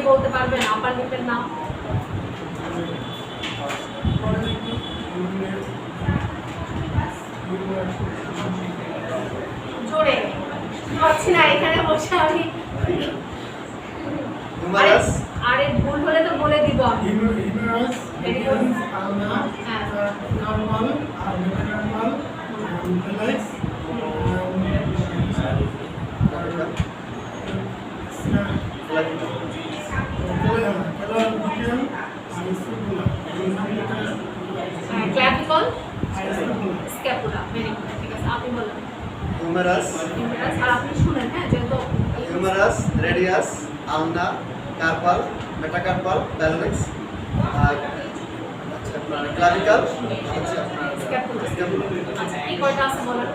বলতে পারবেন আপার লিপের নাম? জোরে পাচ্ছি না এখানে বসে আমি। আরে ভুল হলে তো বলে দিব আমি। Very good. হ্যাঁ নরমাল আর normal relax clavicle scapula. Very good, ঠিক আছে আপনি বলুন। হিউমেরাস, আর আপনি শুনেন হ্যাঁ যেহেতু হিউমেরাস, রেডিয়াস, আলনা, কার্পাল, মেটাকার্পাল, ব্যালেন্স, আচ্ছা আপনার ক্লাভিকাল, আচ্ছা স্ক্যাপুলা। স্ক্যাপুলা। আচ্ছা এই কয়টা আছে বলেন?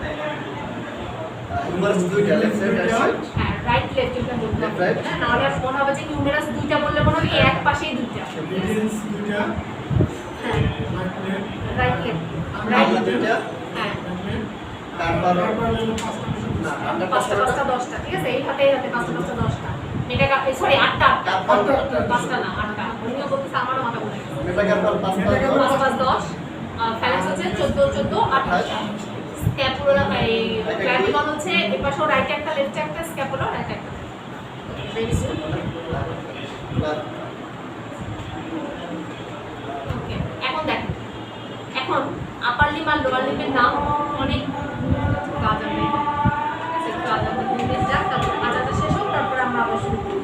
হিউমেরাস দুইটা, লেফট সাইড রাইট সাইড। হ্যাঁ রাইট লেফট দুটো বলতে Left, হবে right. না, নাহলে আর মনে হবে যে হিউমেরাস দুইটা বললে মনে হবে এক পাশেই দুইটা। রিডিংস দুইটা হ্যাঁ রাইট লেফট আলনা দুইটা, হ্যাঁ কার্পাল না, আটটা পাঁচটা পাঁচটা দশটা, ঠিক আছে এই হাতে 5টা 10টা মেটা সরি 8টা পাঁচটা না 8টা। উনিও বলতেছে আমারও মাথা ঘুরে গেছে। মেটাকার্পাল 5 5 5 10 ফ্যালেক্স হচ্ছে 14 14 28। স্ক্যাপুলা এই ক্ল্যাভিকল হচ্ছে এই পাশে রাইট একটা লেফট একটা, স্ক্যাপুলা রাইট একটা। Very good. ওকে এখন দেখেন, এখন আপার লিপ আর লোয়ার লিপের নাম অনেক কাজা নেই, ঠিক আছে একটু আজাদ দিন যাক, তারপর আজাদটা শেষ হোক, তারপরে আমরা আবার শুরু করব।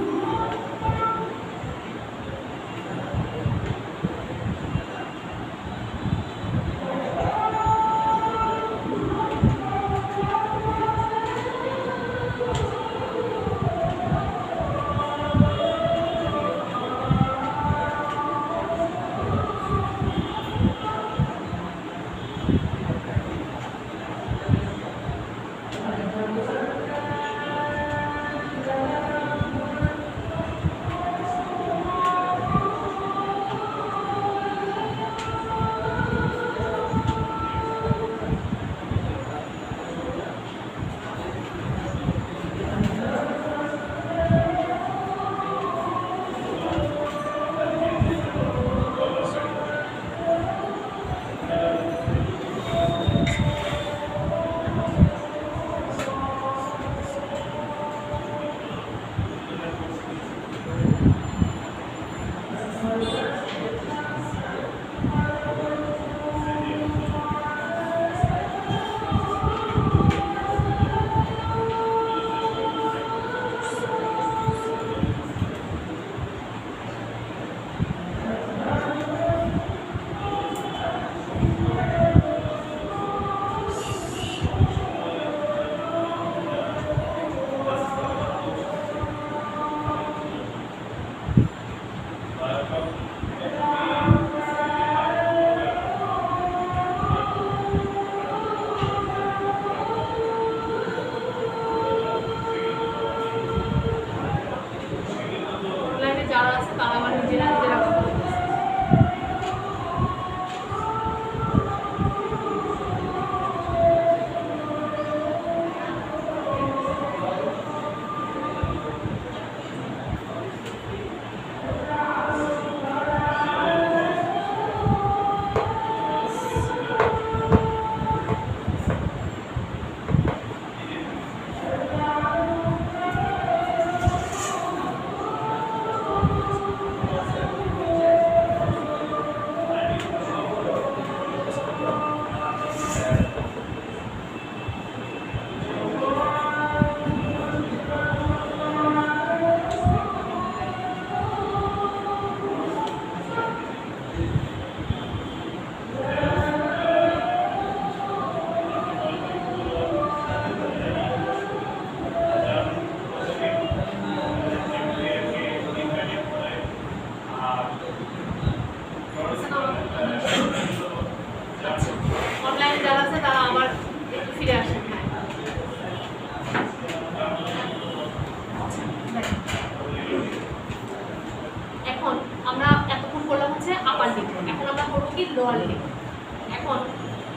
অনলাইনে যারা আছে তারা আমার নিজেরা নিজেরা কথা বলতেছে। অনলাইনে যারা আছে তারা আবার একটু ফিরে আসেন। এখন আমরা এতক্ষণ করলাম হচ্ছে আপার লিপ, এখন আমরা করবো কি লোয়ার লিপ। এখন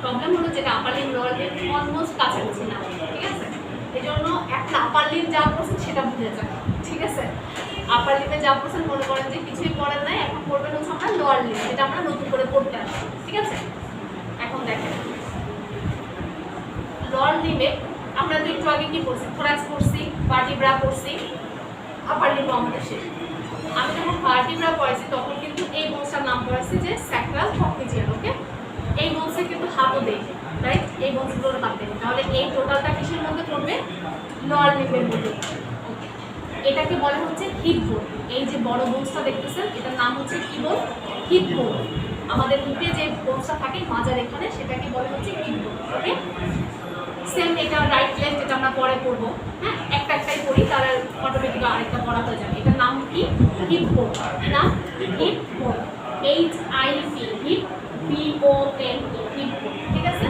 প্রবলেম হলো যেটা upper lip lower lip almost কাছাকাছি না, ঠিক আছে এই জন্য একটা আপার লিপ যা করছে সেটা বুঝে যায়, ঠিক আছে আপার লিপে যা পড়ছেন মনে করেন যে কিছুই পড়েন নাই, এখন পড়বেন হচ্ছে আমরা লোয়ার লিপ, যেটা আমরা নতুন করে পড়তে আসছি, ঠিক আছে? এখন দেখেন লোয়ার লিপে আমরা তো একটু আগে কি পড়ছি, থোরাক্স পড়ছি, ভার্টিব্রা পড়ছি, আপার লিপ আমাদের শেষ। আমি যখন ভার্টিব্রা পড়েছি তখন কিন্তু এই বোনসটার নাম পড়েছি যে স্যাক্রাল ট্রাপিজিয়াম, ওকে? এই বোনসে কিন্তু হাতও দেয়, রাইট? এই বোনসগুলোর হাত দেয়, তাহলে এই টোটালটা কিসের মধ্যে পড়বে? লোয়ার লিপের মধ্যে। এটাকে বলা হচ্ছে হিপ বোন। এই যে বড় বোনসটা দেখতেছেন এটার নাম হচ্ছে কি বোন? হিপ বোন। আমাদের হিপে যে বোনসটা থাকে মাজার এখানে, সেটাকে বলা হচ্ছে হিপ বোন, ওকে? সেম এটা রাইট লেফট যেটা আমরা পরে পড়বো, হ্যাঁ, একটাই পড়ি, তার অটোমেটিক আরেকটা পড়া হয়ে যাবে। এটার নাম কি? হিপ বোন। নাম হিপ বোন, HIP, হিপ, BON, হিপ বোন, ঠিক আছে?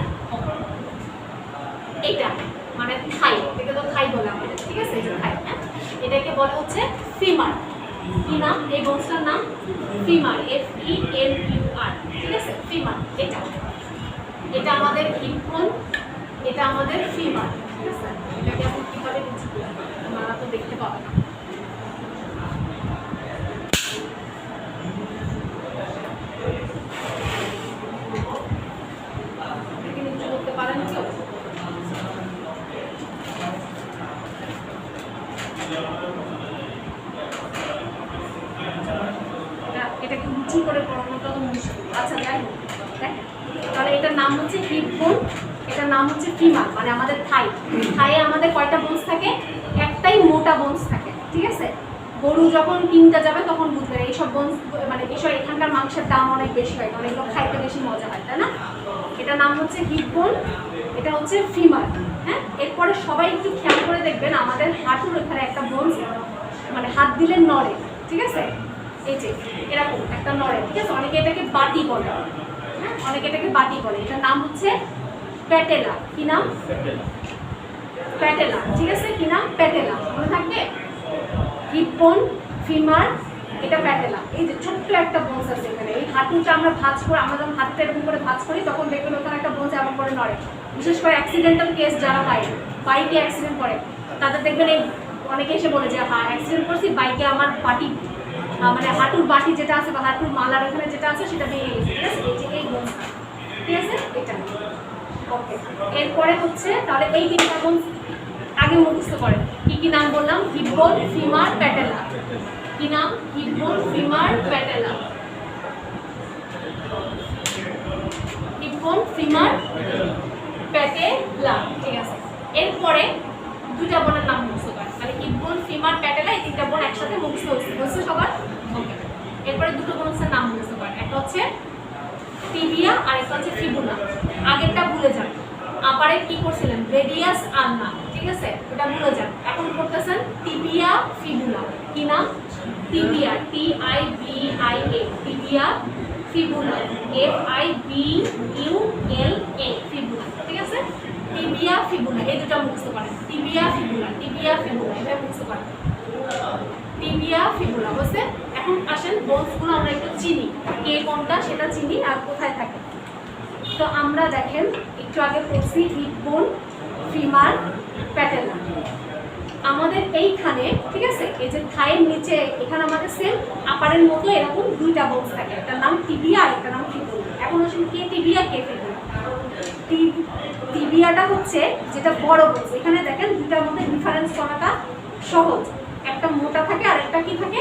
এটা মানে থাই, এটা তো থাই বলে আমাদের, ঠিক আছে? এই যে থাই, হ্যাঁ, এটাকে বলা হচ্ছে ফিমার। কি নাম? এই বোনসটার নাম ফিমার, FEMUR, ঠিক আছে? ফিমার। এটা আমাদের হিপ বোন, এটা আমাদের ফিমার, ঠিক আছে? এটাকে এখন কীভাবে বুঝবো আপনারা তো দেখতে পাবেন না। নিচু করতে পারেন কেউ? এটাকে উঁচু করে পড়ানোটা তো মুশকিল। আচ্ছা, যাই হোক, তাহলে এটার নাম হচ্ছে হিপ বোন, এটার নাম হচ্ছে ফিমার, মানে আমাদের থাই। থাইয়ে আমাদের কয়টা বোনস থাকে? একটাই মোটা বোনস থাকে, ঠিক আছে? গরু যখন কিনতে যাবে তখন বুঝবেন এইসব বোনস, মানে এইসব এখানকার মাংসের দাম অনেক বেশি হয়, কারণ এগুলো খাইতে বেশি মজা হয়, তাই না? এটার নাম হচ্ছে হিপ বোন, এটা হচ্ছে ফিমার, হ্যাঁ? এরপরে সবাই একটু খেয়াল করে দেখবেন আমাদের হাঁটুর এখানে একটা বোনস, মানে হাত দিলে নড়ে, ঠিক আছে? এই যে এরকম একটা নড়ে, ঠিক আছে? অনেকে এটাকে বাটি বলে, হ্যাঁ, অনেকে এটাকে বাটি বলে। এটার নাম হচ্ছে প্যাটেলা। কি নাম? প্যাটেলা, ঠিক আছে? কি নাম? প্যাটেলা, মনে থাকবে? হিপ বোন, ফিমার, এটা প্যাটেলা। এই যে ছোট্ট একটা বোনস আছে এখানে, এই হাঁটুটা আমরা ভাঁজ করে, আমরা যখন হাতটা এরকম করে ভাঁজ করি তখন দেখবেন ওখানে একটা বোনস এমন করে নড়ে। বিশেষ করে অ্যাক্সিডেন্টাল কেস যারা হয়, বাইকে অ্যাক্সিডেন্ট করে, তাদের দেখবেন এই অনেকে এসে বলে যে হ্যাঁ অ্যাক্সিডেন্ট করছি, বাইকে আমার বাটি, মানে হাঁটুর বাটি যেটা আছে বা হাঁটুর মালার ওখানে যেটা আছে সেটা ভেঙে গেছে, ঠিক আছে? এই যে এই বোনসটা, ঠিক আছে? এটা ওকে। এরপরে হচ্ছে তাহলে এই তিনটা বোন আগে মুখস্থ করেন। কি কি নাম বললাম? হিপ বোন, ফিমার, প্যাটেলা। কি নাম? হিপ বোন, ফিমার, প্যাটেলা। হিপ বোন, ফিমার, প্যাটেলা, ঠিক আছে? এরপরে দুইটা বোনের নাম মুখস্থ করেন, তাহলে হিপ বোন, ফিমার, প্যাটেলা, এই তিনটা বোন একসাথে মুখস্থ হচ্ছে সবার, ওকে? এরপরে দুটো বোনের নাম মুখস্থ করেন, একটা হচ্ছে টিবিয়া আর একটা হচ্ছে ফিবুলা। আগেরটা ভুলে যান, আপারে কি করছিলেন? রেডিয়াস আলনা, ঠিক আছে? ওটা ভুলে যান, এখন করতেছেন টিবিয়া, ফিবুলা। কি নাম? Tibia, TIBIA, tibia, fibula, FIBULA, fibula, ঠিক আছে? টিবিয়া, ফিবুলা, এই দুটো মুখস্থ করেন। টিবিয়া, ফিবুলা, টিবিয়া, ফিবুলা, এটা মুখস্থ করেন। টিবিয়া, ফিবুলা, বুঝছে? এখন আসেন বোনসগুলো আমরা একটু চিনি, কে কোনটা সেটা চিনি আর কোথায় থাকে। তো আমরা দেখেন একটু আগে পড়ছি হিপ বোন, ফিমার, প্যাটেলা। আমাদের এইখানে, ঠিক আছে, এই যে থাইয়ের নিচে এখানে আমাদের সেম আপারের মতো এরকম দুইটা বোনস থাকে, একটা নাম টিবিয়া আর একটা নাম ফিবুলা। এখন আসেন কে টিবিয়া কে ফিবুলা? টিবিয়াটা হচ্ছে যেটা বড় বোনস। এখানে দেখেন দুইটার মধ্যে ডিফারেন্স করাটা সহজ, একটা মোটা থাকে আর একটা কি থাকে?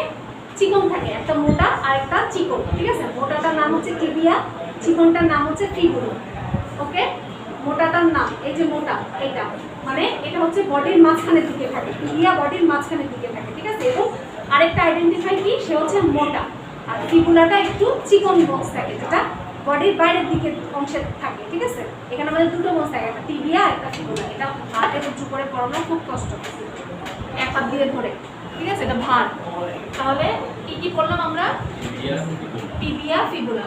চিকন থাকে। একটা মোটা আর একটা চিকন, ঠিক আছে? মোটাটার নাম হচ্ছে টিবিয়া, চিকনটার নাম হচ্ছে ফিবুলা, ওকে? মোটাটার নাম এই যে মোটা, এটা মানে এটা হচ্ছে বডির মাঝখানের দিকে থাকে, টিবিয়া বডির মাঝখানের দিকে থাকে, ঠিক আছে? এবং আরেকটা আইডেন্টিফাই কি? সে হচ্ছে মোটা, আর ফিবুলাটা একটু চিকন বক্স থাকে, যেটা বডির বাইরের দিকে অংশে থাকে, ঠিক আছে? এখানে আমাদের দুটো বক্স থাকে, একটা টিবিয়া একটা ফিবুলা। এটা হাতে উঁচু করে পড়ানো খুব কষ্ট, এক হাত দিয়ে ধরে, ঠিক আছে? এটা ভার। তাহলে কি কি করলাম আমরা? Tibia, fibula.